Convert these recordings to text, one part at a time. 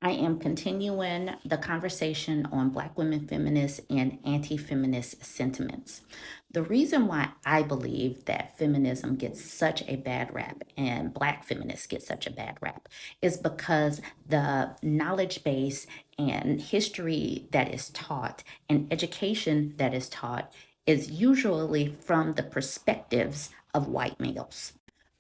I am continuing the conversation on Black women feminists and anti feminist sentiments. The reason why I believe that feminism gets such a bad rap and Black feminists get such a bad rap is because the knowledge base and history that is taught and education that is taught is usually from the perspectives of white males.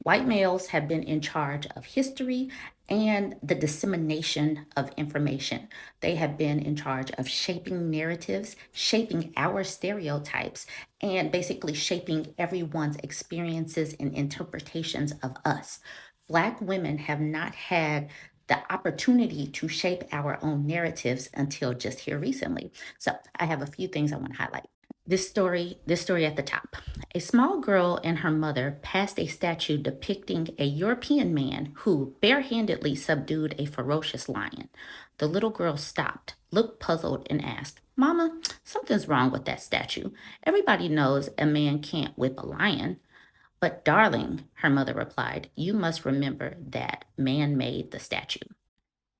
White males have been in charge of history and the dissemination of information. They have been in charge of shaping narratives, shaping our stereotypes, and basically shaping everyone's experiences and interpretations of us. Black women have not had the opportunity to shape our own narratives until just here recently. So, I have a few things I want to highlight. This story at the top. A small girl and her mother passed a statue depicting a European man who barehandedly subdued a ferocious lion. The little girl stopped, looked puzzled, and asked, "Mama, something's wrong with that statue. Everybody knows a man can't whip a lion." "But, darling," her mother replied, "you must remember that man made the statue."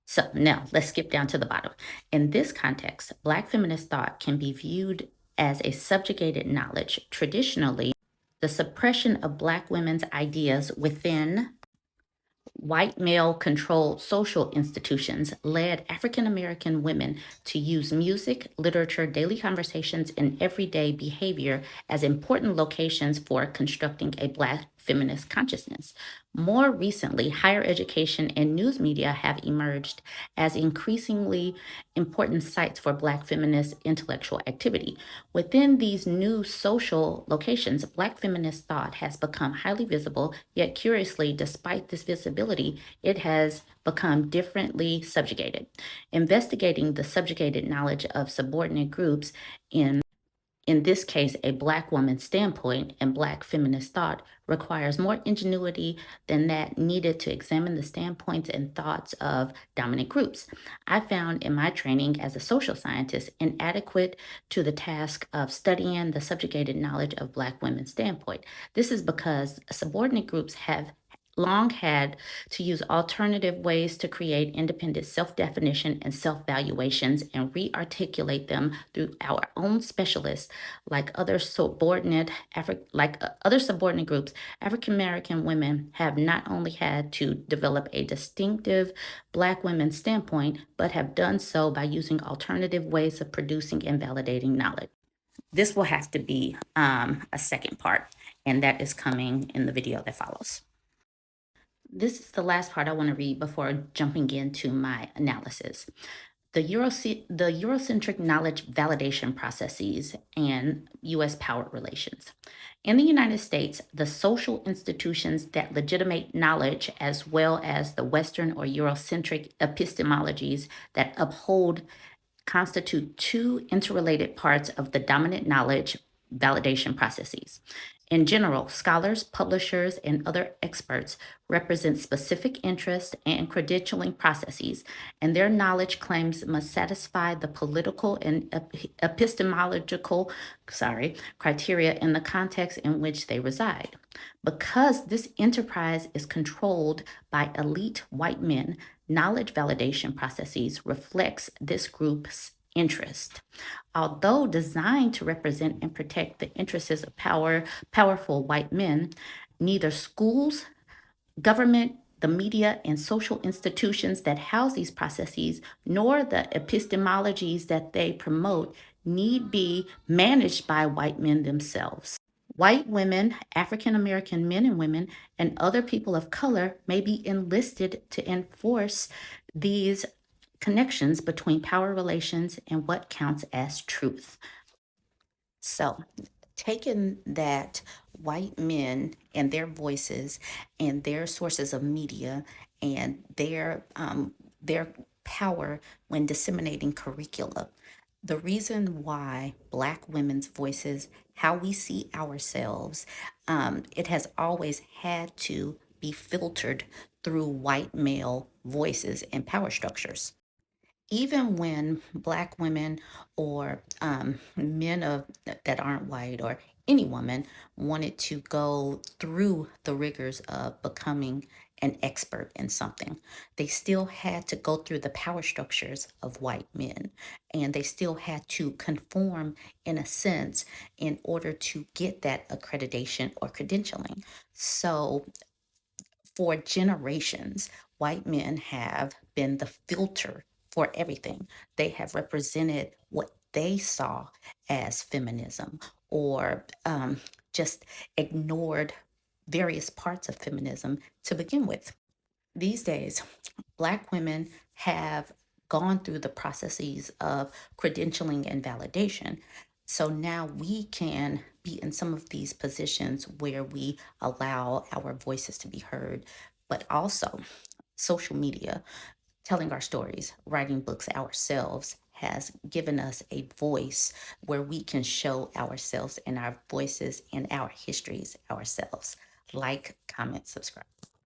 So now let's skip down to the bottom. In this context, Black feminist thought can be viewed as a subjugated knowledge. Traditionally, the suppression of Black women's ideas within white male controlled social institutions led African American women to use music, literature, daily conversations, and everyday behavior as important locations for constructing a Black feminist consciousness. More recently, higher education and news media have emerged as increasingly important sites for Black feminist intellectual activity. Within these new social locations, Black feminist thought has become highly visible, yet curiously, despite this visibility, it has become differently subjugated. Investigating the subjugated knowledge of subordinate groups in this case, a Black woman's standpoint and Black feminist thought requires more ingenuity than that needed to examine the standpoints and thoughts of dominant groups. I found in my training as a social scientist inadequate to the task of studying the subjugated knowledge of Black women's standpoint. This is because subordinate groups have long had to use alternative ways to create independent self-definition and self-valuations and re-articulate them through our own specialists other subordinate groups. African American women have not only had to develop a distinctive Black women's standpoint, but have done so by using alternative ways of producing and validating knowledge. This will have to be a second part, and that is coming in the video that follows. This is the last part I want to read before jumping into my analysis. The Eurocentric knowledge validation processes and U.S. power relations. In the United States, the social institutions that legitimate knowledge, as well as the Western or Eurocentric epistemologies that uphold, constitute two interrelated parts of the dominant knowledge validation processes. In general, scholars, publishers, and other experts represent specific interests and credentialing processes, and their knowledge claims must satisfy the political and epistemological, criteria in the context in which they reside. Because this enterprise is controlled by elite white men, knowledge validation processes reflects this group's interest. Although designed to represent and protect the interests of powerful white men, neither schools, government, the media, and social institutions that house these processes, nor the epistemologies that they promote, need be managed by white men themselves. White women, African American men and women, and other people of color may be enlisted to enforce these connections between power relations and what counts as truth. So, taking that white men and their voices and their sources of media and their power when disseminating curricula, the reason why Black women's voices, how we see ourselves, it has always had to be filtered through white male voices and power structures. Even when Black women or men that aren't white or any woman wanted to go through the rigors of becoming an expert in something. They still had to go through the power structures of white men, and they still had to conform in a sense in order to get that accreditation or credentialing. So for generations, white men have been the filter for everything. They have represented what they saw as feminism, or just ignored various parts of feminism to begin with. These days, Black women have gone through the processes of credentialing and validation. So now we can be in some of these positions where we allow our voices to be heard, but also social media, telling our stories, writing books ourselves has given us a voice where we can show ourselves and our voices and our histories ourselves. Like, comment, subscribe.